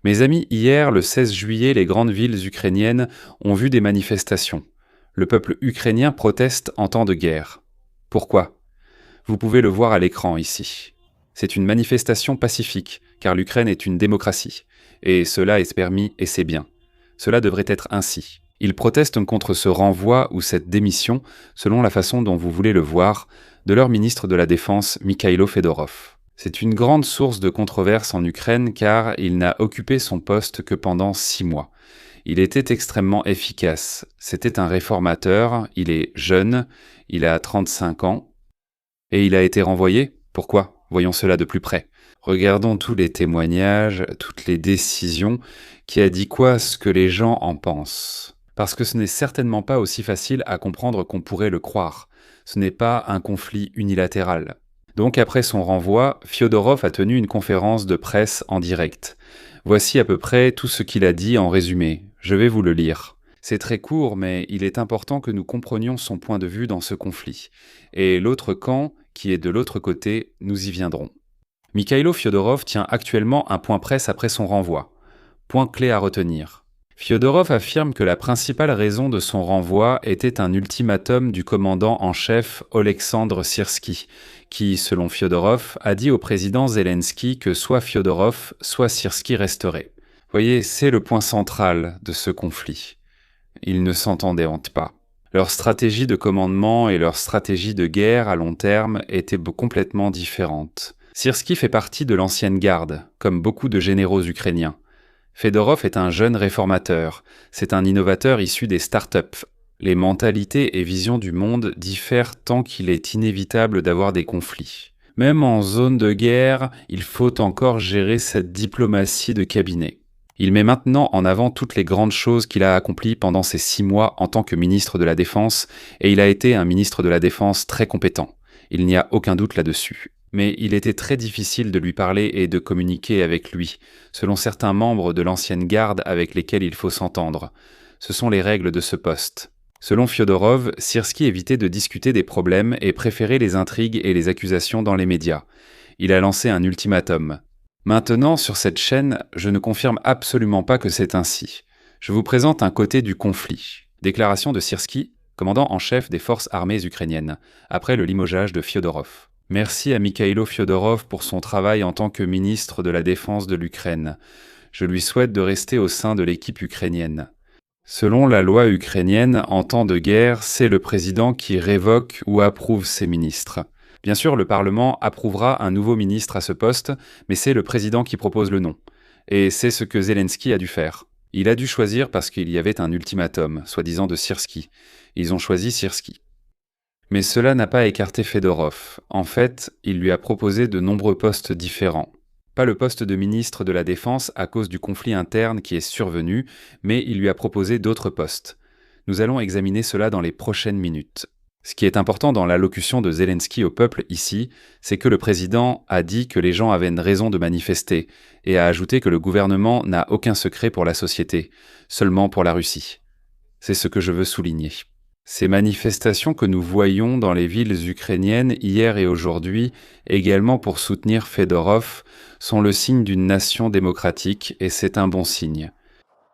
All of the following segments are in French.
Mes amis, hier, le 16 juillet, les grandes villes ukrainiennes ont vu des manifestations. Le peuple ukrainien proteste en temps de guerre. Pourquoi ? Vous pouvez le voir à l'écran ici. C'est une manifestation pacifique, car l'Ukraine est une démocratie. Et cela est permis et c'est bien. Cela devrait être ainsi. Ils protestent contre ce renvoi ou cette démission, selon la façon dont vous voulez le voir, de leur ministre de la Défense, Mikhailo Fedorov. C'est une grande source de controverse en Ukraine car il n'a occupé son poste que pendant 6 mois. Il était extrêmement efficace. C'était un réformateur, il est jeune, il a 35 ans. Et il a été renvoyé ? Pourquoi ? Voyons cela de plus près. Regardons tous les témoignages, toutes les décisions. Qui a dit quoi, ce que les gens en pensent ? Parce que ce n'est certainement pas aussi facile à comprendre qu'on pourrait le croire. Ce n'est pas un conflit unilatéral. Donc après son renvoi, Fyodorov a tenu une conférence de presse en direct. Voici à peu près tout ce qu'il a dit en résumé. Je vais vous le lire. C'est très court, mais il est important que nous comprenions son point de vue dans ce conflit. Et l'autre camp, qui est de l'autre côté, nous y viendrons. Mikhailo Fyodorov tient actuellement un point presse après son renvoi. Point clé à retenir. Fyodorov affirme que la principale raison de son renvoi était un ultimatum du commandant en chef Oleksandr Syrsky, qui, selon Fyodorov, a dit au président Zelensky que soit Fyodorov, soit Syrsky resterait. Voyez, c'est le point central de ce conflit. Ils ne s'entendaient pas. Leur stratégie de commandement et leur stratégie de guerre à long terme étaient complètement différentes. Syrsky fait partie de l'ancienne garde, comme beaucoup de généraux ukrainiens. Fedorov est un jeune réformateur. C'est un innovateur issu des startups. Les mentalités et visions du monde diffèrent tant qu'il est inévitable d'avoir des conflits. Même en zone de guerre, il faut encore gérer cette diplomatie de cabinet. Il met maintenant en avant toutes les grandes choses qu'il a accomplies pendant ces 6 mois en tant que ministre de la Défense, et il a été un ministre de la Défense très compétent. Il n'y a aucun doute là-dessus. Mais il était très difficile de lui parler et de communiquer avec lui, selon certains membres de l'ancienne garde avec lesquels il faut s'entendre. Ce sont les règles de ce poste. Selon Fyodorov, Syrsky évitait de discuter des problèmes et préférait les intrigues et les accusations dans les médias. Il a lancé un ultimatum. Maintenant, sur cette chaîne, je ne confirme absolument pas que c'est ainsi. Je vous présente un côté du conflit. Déclaration de Syrsky, commandant en chef des forces armées ukrainiennes, après le limogeage de Fyodorov. Merci à Mikhailo Fyodorov pour son travail en tant que ministre de la Défense de l'Ukraine. Je lui souhaite de rester au sein de l'équipe ukrainienne. Selon la loi ukrainienne, en temps de guerre, c'est le président qui révoque ou approuve ses ministres. Bien sûr, le Parlement approuvera un nouveau ministre à ce poste, mais c'est le président qui propose le nom. Et c'est ce que Zelensky a dû faire. Il a dû choisir parce qu'il y avait un ultimatum, soi-disant de Syrsky. Ils ont choisi Syrsky. Mais cela n'a pas écarté Fedorov. En fait, il lui a proposé de nombreux postes différents. Pas le poste de ministre de la Défense à cause du conflit interne qui est survenu, mais il lui a proposé d'autres postes. Nous allons examiner cela dans les prochaines minutes. Ce qui est important dans l'allocution de Zelensky au peuple ici, c'est que le président a dit que les gens avaient une raison de manifester, et a ajouté que le gouvernement n'a aucun secret pour la société, seulement pour la Russie. C'est ce que je veux souligner. Ces manifestations que nous voyons dans les villes ukrainiennes hier et aujourd'hui, également pour soutenir Fedorov, sont le signe d'une nation démocratique et c'est un bon signe.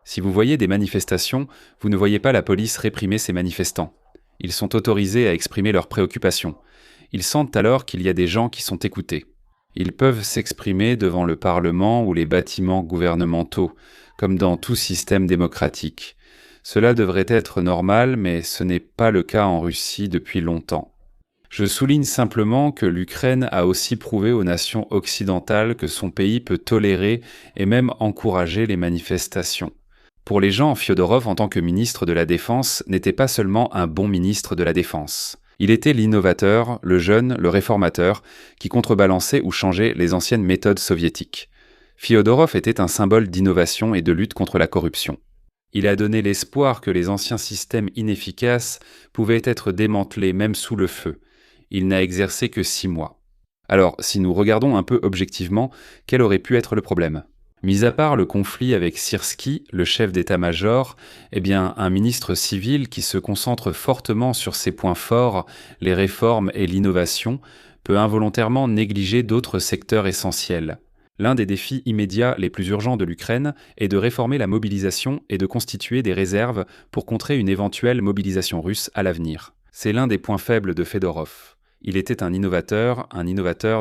Si vous voyez des manifestations, vous ne voyez pas la police réprimer ces manifestants. Ils sont autorisés à exprimer leurs préoccupations. Ils sentent alors qu'il y a des gens qui sont écoutés. Ils peuvent s'exprimer devant le Parlement ou les bâtiments gouvernementaux, comme dans tout système démocratique. Cela devrait être normal, mais ce n'est pas le cas en Russie depuis longtemps. Je souligne simplement que l'Ukraine a aussi prouvé aux nations occidentales que son pays peut tolérer et même encourager les manifestations. Pour les gens, Fyodorov, en tant que ministre de la Défense, n'était pas seulement un bon ministre de la Défense. Il était l'innovateur, le jeune, le réformateur, qui contrebalançait ou changeait les anciennes méthodes soviétiques. Fyodorov était un symbole d'innovation et de lutte contre la corruption. Il a donné l'espoir que les anciens systèmes inefficaces pouvaient être démantelés même sous le feu. Il n'a exercé que 6 mois. Alors, si nous regardons un peu objectivement, quel aurait pu être le problème ? Mis à part le conflit avec Syrsky, le chef d'état-major, un ministre civil qui se concentre fortement sur ses points forts, les réformes et l'innovation, peut involontairement négliger d'autres secteurs essentiels. L'un des défis immédiats les plus urgents de l'Ukraine est de réformer la mobilisation et de constituer des réserves pour contrer une éventuelle mobilisation russe à l'avenir. C'est l'un des points faibles de Fedorov. Il était un innovateur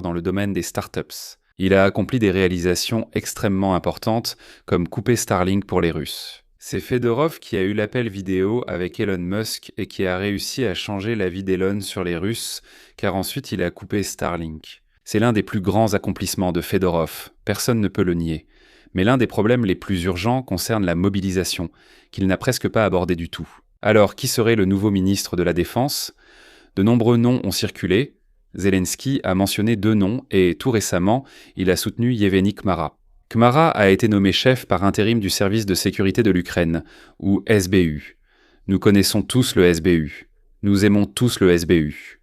dans le domaine des startups. Il a accompli des réalisations extrêmement importantes, comme couper Starlink pour les Russes. C'est Fedorov qui a eu l'appel vidéo avec Elon Musk et qui a réussi à changer la vie d'Elon sur les Russes, car ensuite il a coupé Starlink. C'est l'un des plus grands accomplissements de Fedorov, personne ne peut le nier. Mais l'un des problèmes les plus urgents concerne la mobilisation, qu'il n'a presque pas abordé du tout. Alors, qui serait le nouveau ministre de la Défense ? De nombreux noms ont circulé. Zelensky a mentionné 2 noms et, tout récemment, il a soutenu Yevgeny Kmara. Kmara a été nommé chef par intérim du service de sécurité de l'Ukraine, ou SBU. Nous connaissons tous le SBU. Nous aimons tous le SBU.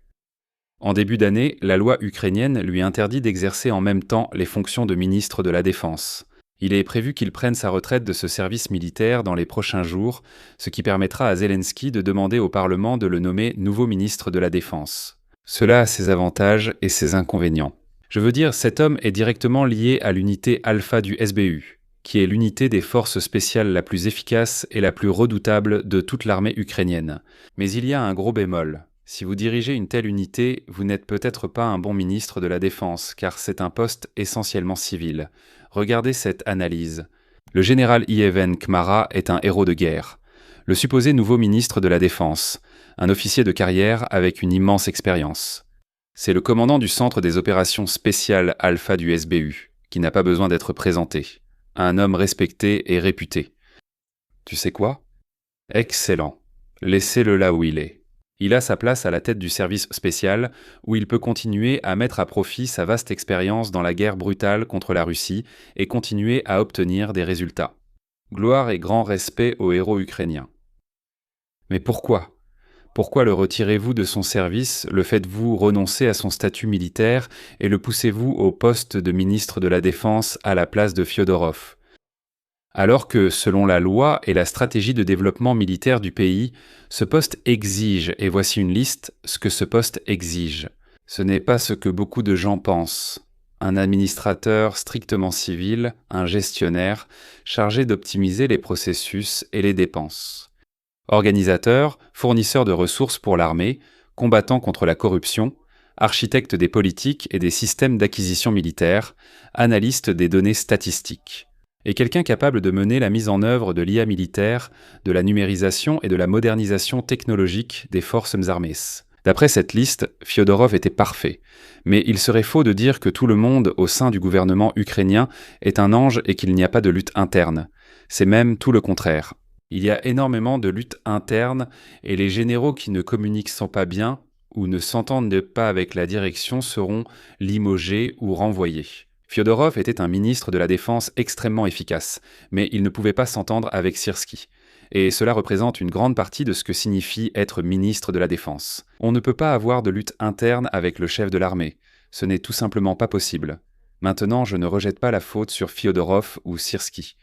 En début d'année, la loi ukrainienne lui interdit d'exercer en même temps les fonctions de ministre de la Défense. Il est prévu qu'il prenne sa retraite de ce service militaire dans les prochains jours, ce qui permettra à Zelensky de demander au Parlement de le nommer nouveau ministre de la Défense. Cela a ses avantages et ses inconvénients. Je veux dire, cet homme est directement lié à l'unité Alpha du SBU, qui est l'unité des forces spéciales la plus efficace et la plus redoutable de toute l'armée ukrainienne. Mais il y a un gros bémol. Si vous dirigez une telle unité, vous n'êtes peut-être pas un bon ministre de la Défense, car c'est un poste essentiellement civil. Regardez cette analyse. Le général Yevgeny Kmara est un héros de guerre. Le supposé nouveau ministre de la Défense, un officier de carrière avec une immense expérience. C'est le commandant du centre des opérations spéciales Alpha du SBU, qui n'a pas besoin d'être présenté. Un homme respecté et réputé. Tu sais quoi ? Excellent. Laissez-le là où il est. Il a sa place à la tête du service spécial, où il peut continuer à mettre à profit sa vaste expérience dans la guerre brutale contre la Russie et continuer à obtenir des résultats. Gloire et grand respect aux héros ukrainiens. Mais pourquoi ? Pourquoi le retirez-vous de son service, le faites-vous renoncer à son statut militaire et le poussez-vous au poste de ministre de la Défense à la place de Fyodorov ? Alors que, selon la loi et la stratégie de développement militaire du pays, ce poste exige, et voici une liste, ce que ce poste exige. Ce n'est pas ce que beaucoup de gens pensent. Un administrateur strictement civil, un gestionnaire, chargé d'optimiser les processus et les dépenses. Organisateur, fournisseur de ressources pour l'armée, combattant contre la corruption, architecte des politiques et des systèmes d'acquisition militaire, analyste des données statistiques. Et quelqu'un capable de mener la mise en œuvre de l'IA militaire, de la numérisation et de la modernisation technologique des forces armées. D'après cette liste, Fyodorov était parfait, mais il serait faux de dire que tout le monde au sein du gouvernement ukrainien est un ange et qu'il n'y a pas de lutte interne. C'est même tout le contraire. Il y a énormément de luttes internes et les généraux qui ne communiquent pas bien ou ne s'entendent pas avec la direction seront limogés ou renvoyés. Fyodorov était un ministre de la Défense extrêmement efficace, mais il ne pouvait pas s'entendre avec Syrski. Et cela représente une grande partie de ce que signifie être ministre de la Défense. On ne peut pas avoir de lutte interne avec le chef de l'armée. Ce n'est tout simplement pas possible. Maintenant, je ne rejette pas la faute sur Fyodorov ou Syrski.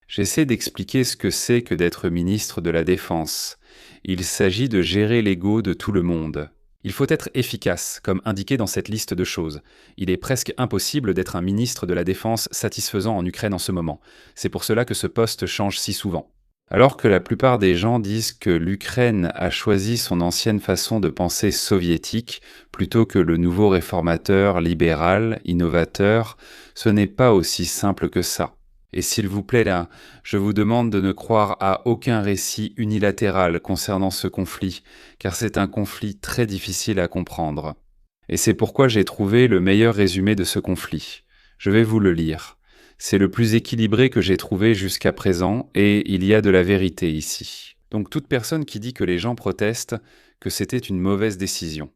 J'essaie d'expliquer ce que c'est que d'être ministre de la Défense. Il s'agit de gérer l'ego de tout le monde. Il faut être efficace, comme indiqué dans cette liste de choses. Il est presque impossible d'être un ministre de la Défense satisfaisant en Ukraine en ce moment. C'est pour cela que ce poste change si souvent. Alors que la plupart des gens disent que l'Ukraine a choisi son ancienne façon de penser soviétique plutôt que le nouveau réformateur, libéral, innovateur, ce n'est pas aussi simple que ça. Et s'il vous plaît là, je vous demande de ne croire à aucun récit unilatéral concernant ce conflit, car c'est un conflit très difficile à comprendre. Et c'est pourquoi j'ai trouvé le meilleur résumé de ce conflit. Je vais vous le lire. C'est le plus équilibré que j'ai trouvé jusqu'à présent, et il y a de la vérité ici. Donc toute personne qui dit que les gens protestent, que c'était une mauvaise décision.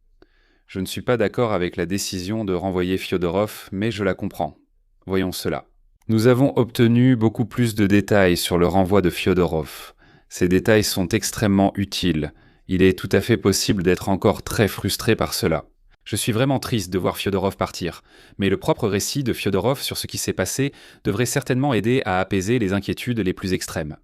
Je ne suis pas d'accord avec la décision de renvoyer Fyodorov, mais je la comprends. Voyons cela. Nous avons obtenu beaucoup plus de détails sur le renvoi de Fyodorov. Ces détails sont extrêmement utiles. Il est tout à fait possible d'être encore très frustré par cela. Je suis vraiment triste de voir Fyodorov partir, mais le propre récit de Fyodorov sur ce qui s'est passé devrait certainement aider à apaiser les inquiétudes les plus extrêmes.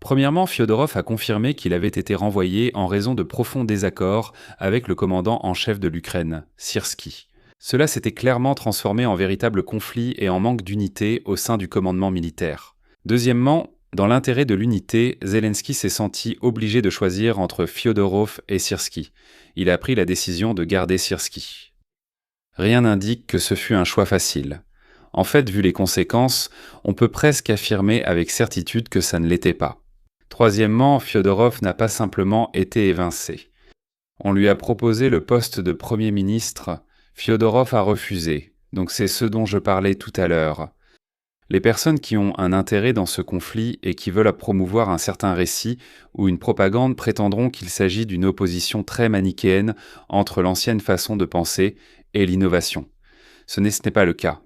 Premièrement, Fyodorov a confirmé qu'il avait été renvoyé en raison de profonds désaccords avec le commandant en chef de l'Ukraine, Syrski. Cela s'était clairement transformé en véritable conflit et en manque d'unité au sein du commandement militaire. Deuxièmement, dans l'intérêt de l'unité, Zelensky s'est senti obligé de choisir entre Fyodorov et Syrski. Il a pris la décision de garder Syrski. Rien n'indique que ce fut un choix facile. En fait, vu les conséquences, on peut presque affirmer avec certitude que ça ne l'était pas. Troisièmement, Fyodorov n'a pas simplement été évincé. On lui a proposé le poste de Premier ministre. Fyodorov a refusé, donc c'est ce dont je parlais tout à l'heure. Les personnes qui ont un intérêt dans ce conflit et qui veulent promouvoir un certain récit ou une propagande prétendront qu'il s'agit d'une opposition très manichéenne entre l'ancienne façon de penser et l'innovation. Ce n'est pas le cas.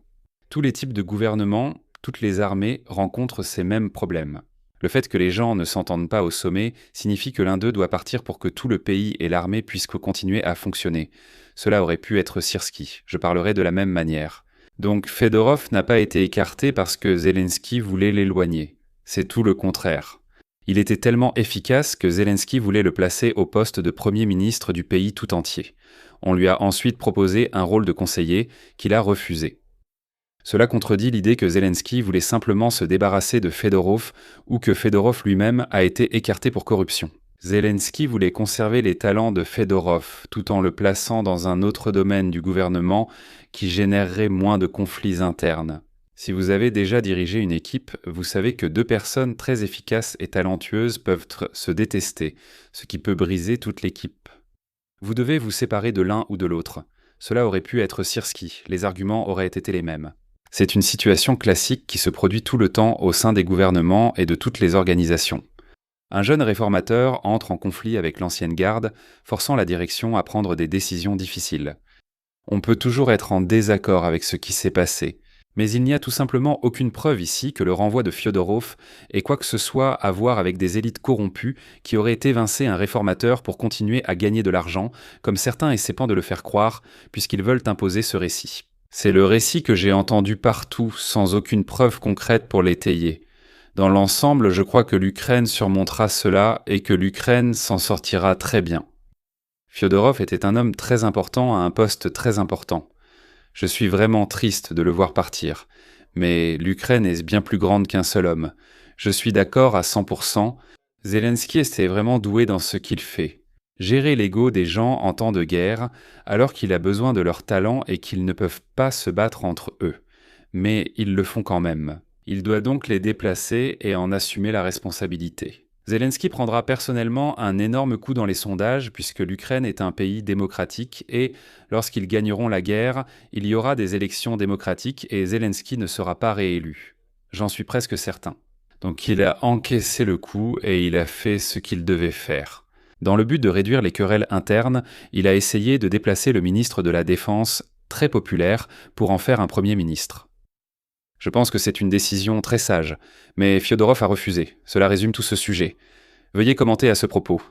Tous les types de gouvernements, toutes les armées rencontrent ces mêmes problèmes. Le fait que les gens ne s'entendent pas au sommet signifie que l'un d'eux doit partir pour que tout le pays et l'armée puissent continuer à fonctionner. Cela aurait pu être Syrski, je parlerai de la même manière. Donc Fedorov n'a pas été écarté parce que Zelensky voulait l'éloigner. C'est tout le contraire. Il était tellement efficace que Zelensky voulait le placer au poste de Premier ministre du pays tout entier. On lui a ensuite proposé un rôle de conseiller qu'il a refusé. Cela contredit l'idée que Zelensky voulait simplement se débarrasser de Fedorov ou que Fedorov lui-même a été écarté pour corruption. Zelensky voulait conserver les talents de Fedorov tout en le plaçant dans un autre domaine du gouvernement qui générerait moins de conflits internes. Si vous avez déjà dirigé une équipe, vous savez que deux personnes très efficaces et talentueuses peuvent se détester, ce qui peut briser toute l'équipe. Vous devez vous séparer de l'un ou de l'autre. Cela aurait pu être Syrski, les arguments auraient été les mêmes. C'est une situation classique qui se produit tout le temps au sein des gouvernements et de toutes les organisations. Un jeune réformateur entre en conflit avec l'ancienne garde, forçant la direction à prendre des décisions difficiles. On peut toujours être en désaccord avec ce qui s'est passé, mais il n'y a tout simplement aucune preuve ici que le renvoi de Fyodorov ait quoi que ce soit à voir avec des élites corrompues qui auraient évincé un réformateur pour continuer à gagner de l'argent, comme certains essaient de le faire croire, puisqu'ils veulent imposer ce récit. C'est le récit que j'ai entendu partout, sans aucune preuve concrète pour l'étayer. Dans l'ensemble, je crois que l'Ukraine surmontera cela et que l'Ukraine s'en sortira très bien. Fyodorov était un homme très important à un poste très important. Je suis vraiment triste de le voir partir, mais l'Ukraine est bien plus grande qu'un seul homme. Je suis d'accord à 100%. Zelensky était vraiment doué dans ce qu'il fait. Gérer l'ego des gens en temps de guerre, alors qu'il a besoin de leur talent et qu'ils ne peuvent pas se battre entre eux. Mais ils le font quand même. Il doit donc les déplacer et en assumer la responsabilité. Zelensky prendra personnellement un énorme coup dans les sondages puisque l'Ukraine est un pays démocratique et, lorsqu'ils gagneront la guerre, il y aura des élections démocratiques et Zelensky ne sera pas réélu. J'en suis presque certain. Donc il a encaissé le coup et il a fait ce qu'il devait faire. Dans le but de réduire les querelles internes, il a essayé de déplacer le ministre de la Défense, très populaire, pour en faire un Premier ministre. Je pense que c'est une décision très sage, mais Fyodorov a refusé. Cela résume tout ce sujet. Veuillez commenter à ce propos.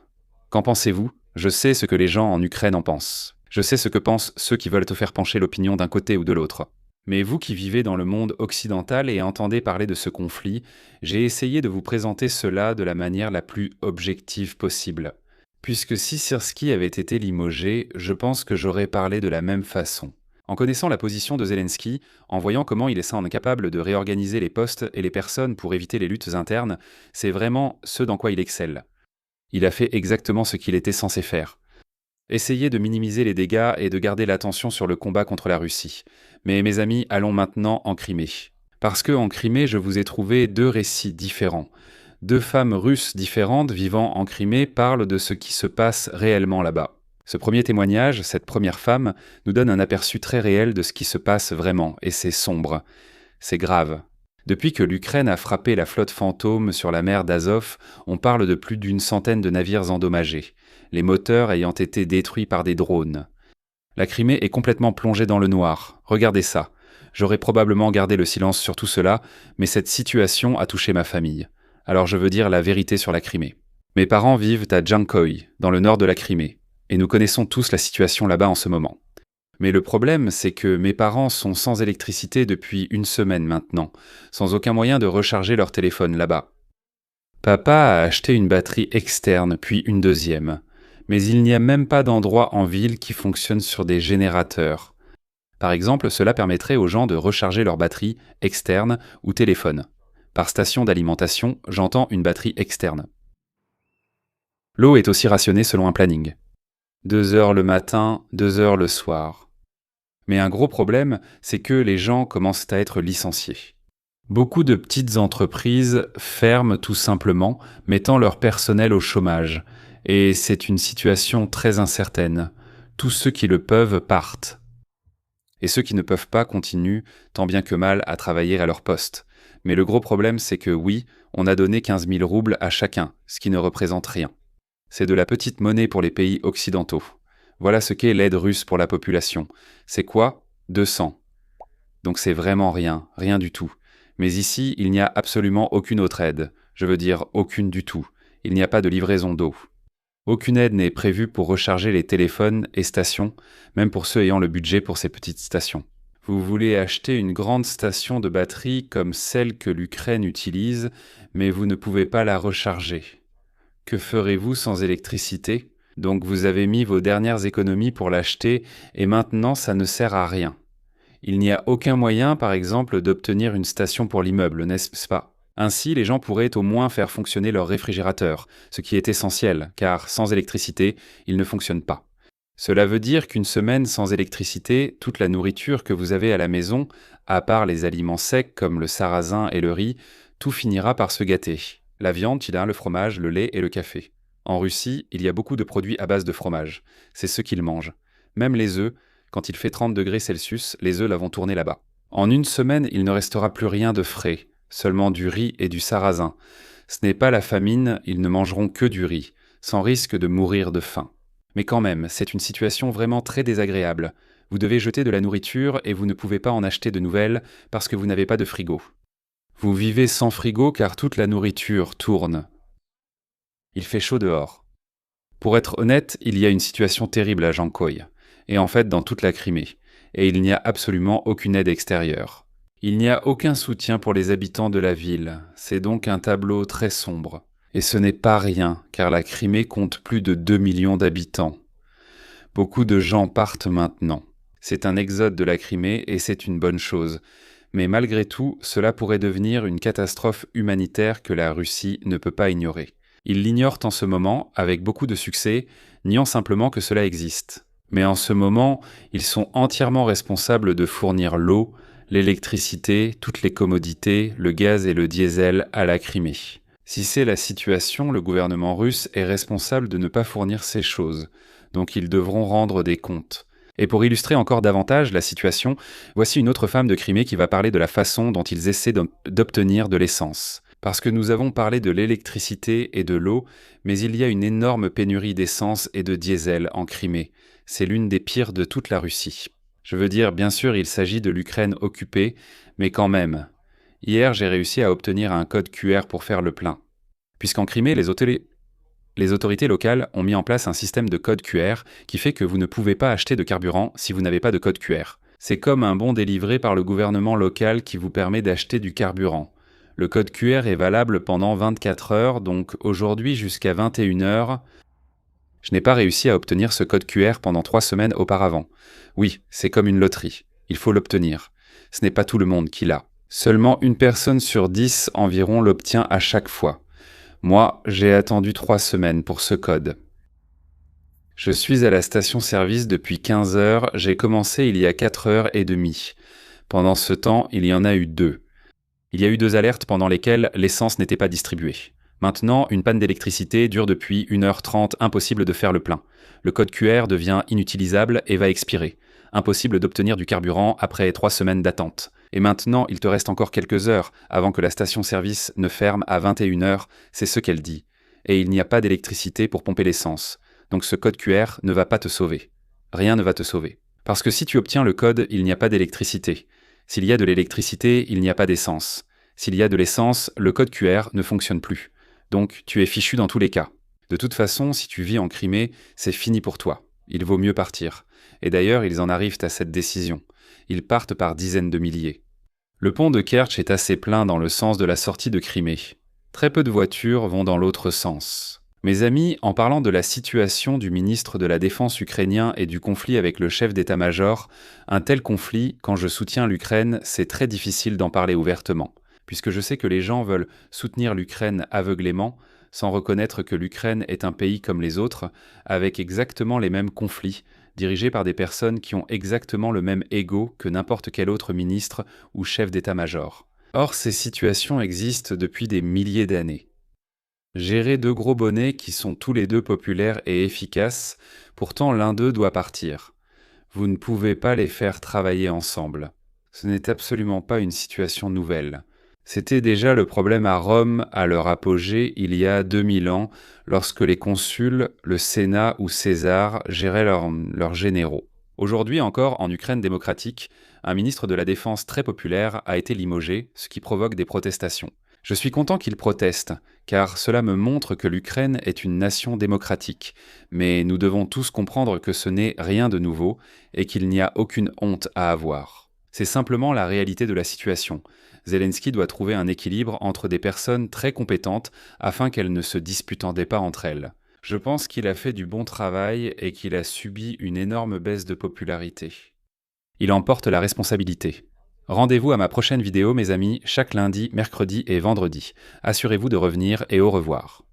Qu'en pensez-vous ? Je sais ce que les gens en Ukraine en pensent. Je sais ce que pensent ceux qui veulent te faire pencher l'opinion d'un côté ou de l'autre. Mais vous qui vivez dans le monde occidental et entendez parler de ce conflit, j'ai essayé de vous présenter cela de la manière la plus objective possible. Puisque si Syrski avait été limogé, je pense que j'aurais parlé de la même façon. En connaissant la position de Zelensky, en voyant comment il est incapable de réorganiser les postes et les personnes pour éviter les luttes internes, c'est vraiment ce dans quoi il excelle. Il a fait exactement ce qu'il était censé faire. Essayez de minimiser les dégâts et de garder l'attention sur le combat contre la Russie. Mais mes amis, allons maintenant en Crimée. Parce que en Crimée, je vous ai trouvé deux récits différents. Deux femmes russes différentes vivant en Crimée parlent de ce qui se passe réellement là-bas. Ce premier témoignage, cette première femme, nous donne un aperçu très réel de ce qui se passe vraiment, et c'est sombre. C'est grave. Depuis que l'Ukraine a frappé la flotte fantôme sur la mer d'Azov, on parle de plus d'100 de navires endommagés, les moteurs ayant été détruits par des drones. La Crimée est complètement plongée dans le noir. Regardez ça. J'aurais probablement gardé le silence sur tout cela, mais cette situation a touché ma famille. Alors je veux dire la vérité sur la Crimée. Mes parents vivent à Jankoï, dans le nord de la Crimée. Et nous connaissons tous la situation là-bas en ce moment. Mais le problème, c'est que mes parents sont sans électricité depuis 1 semaine maintenant, sans aucun moyen de recharger leur téléphone là-bas. Papa a acheté une batterie externe, puis une deuxième. Mais il n'y a même pas d'endroit en ville qui fonctionne sur des générateurs. Par exemple, cela permettrait aux gens de recharger leur batterie externe ou téléphone. Par station d'alimentation, j'entends une batterie externe. L'eau est aussi rationnée selon un planning. 2 heures le matin, 2 heures le soir. Mais un gros problème, c'est que les gens commencent à être licenciés. Beaucoup de petites entreprises ferment tout simplement, mettant leur personnel au chômage. Et c'est une situation très incertaine. Tous ceux qui le peuvent partent. Et ceux qui ne peuvent pas continuent, tant bien que mal, à travailler à leur poste. Mais le gros problème, c'est que oui, on a donné 15 000 roubles à chacun, ce qui ne représente rien. C'est de la petite monnaie pour les pays occidentaux. Voilà ce qu'est l'aide russe pour la population. C'est quoi ? 200. Donc c'est vraiment rien, rien du tout. Mais ici, il n'y a absolument aucune autre aide. Je veux dire aucune du tout. Il n'y a pas de livraison d'eau. Aucune aide n'est prévue pour recharger les téléphones et stations, même pour ceux ayant le budget pour ces petites stations. Vous voulez acheter une grande station de batterie comme celle que l'Ukraine utilise, mais vous ne pouvez pas la recharger. Que ferez-vous sans électricité ? Donc vous avez mis vos dernières économies pour l'acheter et maintenant ça ne sert à rien. Il n'y a aucun moyen, par exemple, d'obtenir une station pour l'immeuble, n'est-ce pas ? Ainsi, les gens pourraient au moins faire fonctionner leur réfrigérateur, ce qui est essentiel, car sans électricité, il ne fonctionne pas. Cela veut dire qu'une semaine sans électricité, toute la nourriture que vous avez à la maison, à part les aliments secs comme le sarrasin et le riz, tout finira par se gâter. La viande, le fromage, le lait et le café. En Russie, il y a beaucoup de produits à base de fromage. C'est ce qu'ils mangent. Même les œufs, quand il fait 30 degrés Celsius, les œufs vont tourner là-bas. En une semaine, il ne restera plus rien de frais, seulement du riz et du sarrasin. Ce n'est pas la famine, ils ne mangeront que du riz, sans risque de mourir de faim. Mais quand même, c'est une situation vraiment très désagréable. Vous devez jeter de la nourriture et vous ne pouvez pas en acheter de nouvelles parce que vous n'avez pas de frigo. Vous vivez sans frigo car toute la nourriture tourne. Il fait chaud dehors. Pour être honnête, il y a une situation terrible à Jankoï, et en fait dans toute la Crimée, et il n'y a absolument aucune aide extérieure. Il n'y a aucun soutien pour les habitants de la ville, c'est donc un tableau très sombre. Et ce n'est pas rien, car la Crimée compte plus de 2 millions d'habitants. Beaucoup de gens partent maintenant. C'est un exode de la Crimée et c'est une bonne chose. Mais malgré tout, cela pourrait devenir une catastrophe humanitaire que la Russie ne peut pas ignorer. Ils l'ignorent en ce moment, avec beaucoup de succès, niant simplement que cela existe. Mais en ce moment, ils sont entièrement responsables de fournir l'eau, l'électricité, toutes les commodités, le gaz et le diesel à la Crimée. Si c'est la situation, le gouvernement russe est responsable de ne pas fournir ces choses, donc ils devront rendre des comptes. Et pour illustrer encore davantage la situation, voici une autre femme de Crimée qui va parler de la façon dont ils essaient d'obtenir de l'essence. Parce que nous avons parlé de l'électricité et de l'eau, mais il y a une énorme pénurie d'essence et de diesel en Crimée. C'est l'une des pires de toute la Russie. Je veux dire, bien sûr, il s'agit de l'Ukraine occupée, mais quand même. Hier, j'ai réussi à obtenir un code QR pour faire le plein. Puisqu'en Crimée, les autorités locales ont mis en place un système de code QR qui fait que vous ne pouvez pas acheter de carburant si vous n'avez pas de code QR. C'est comme un bon délivré par le gouvernement local qui vous permet d'acheter du carburant. Le code QR est valable pendant 24 heures, donc aujourd'hui jusqu'à 21 heures. Je n'ai pas réussi à obtenir ce code QR pendant 3 semaines auparavant. Oui, c'est comme une loterie. Il faut l'obtenir. Ce n'est pas tout le monde qui l'a. Seulement une personne sur 10 environ l'obtient à chaque fois. Moi, j'ai attendu 3 semaines pour ce code. Je suis à la station-service depuis 15 heures, j'ai commencé il y a 4 heures et demie. Pendant ce temps, il y en a eu 2. Il y a eu 2 alertes pendant lesquelles l'essence n'était pas distribuée. Maintenant, une panne d'électricité dure depuis 1h30, impossible de faire le plein. Le code QR devient inutilisable et va expirer. Impossible d'obtenir du carburant après 3 semaines d'attente. Et maintenant, il te reste encore quelques heures avant que la station-service ne ferme à 21 heures, c'est ce qu'elle dit. Et il n'y a pas d'électricité pour pomper l'essence. Donc ce code QR ne va pas te sauver. Rien ne va te sauver. Parce que si tu obtiens le code, il n'y a pas d'électricité. S'il y a de l'électricité, il n'y a pas d'essence. S'il y a de l'essence, le code QR ne fonctionne plus. Donc tu es fichu dans tous les cas. De toute façon, si tu vis en Crimée, c'est fini pour toi. Il vaut mieux partir. Et d'ailleurs, ils en arrivent à cette décision. Ils partent par dizaines de milliers. Le pont de Kertch est assez plein dans le sens de la sortie de Crimée. Très peu de voitures vont dans l'autre sens. Mes amis, en parlant de la situation du ministre de la Défense ukrainien et du conflit avec le chef d'état-major, un tel conflit, quand je soutiens l'Ukraine, c'est très difficile d'en parler ouvertement, puisque je sais que les gens veulent soutenir l'Ukraine aveuglément, sans reconnaître que l'Ukraine est un pays comme les autres, avec exactement les mêmes conflits, dirigés par des personnes qui ont exactement le même ego que n'importe quel autre ministre ou chef d'état-major. Or, ces situations existent depuis des milliers d'années. Gérer deux gros bonnets qui sont tous les deux populaires et efficaces, pourtant l'un d'eux doit partir. Vous ne pouvez pas les faire travailler ensemble. Ce n'est absolument pas une situation nouvelle. C'était déjà le problème à Rome à leur apogée il y a 2000 ans, lorsque les consuls, le Sénat ou César géraient leurs généraux. Aujourd'hui encore, en Ukraine démocratique, un ministre de la Défense très populaire a été limogé, ce qui provoque des protestations. Je suis content qu'il proteste, car cela me montre que l'Ukraine est une nation démocratique, mais nous devons tous comprendre que ce n'est rien de nouveau et qu'il n'y a aucune honte à avoir. C'est simplement la réalité de la situation. Zelensky doit trouver un équilibre entre des personnes très compétentes afin qu'elles ne se disputent pas entre elles. Je pense qu'il a fait du bon travail et qu'il a subi une énorme baisse de popularité. Il en porte la responsabilité. Rendez-vous à ma prochaine vidéo, mes amis, chaque lundi, mercredi et vendredi. Assurez-vous de revenir et au revoir.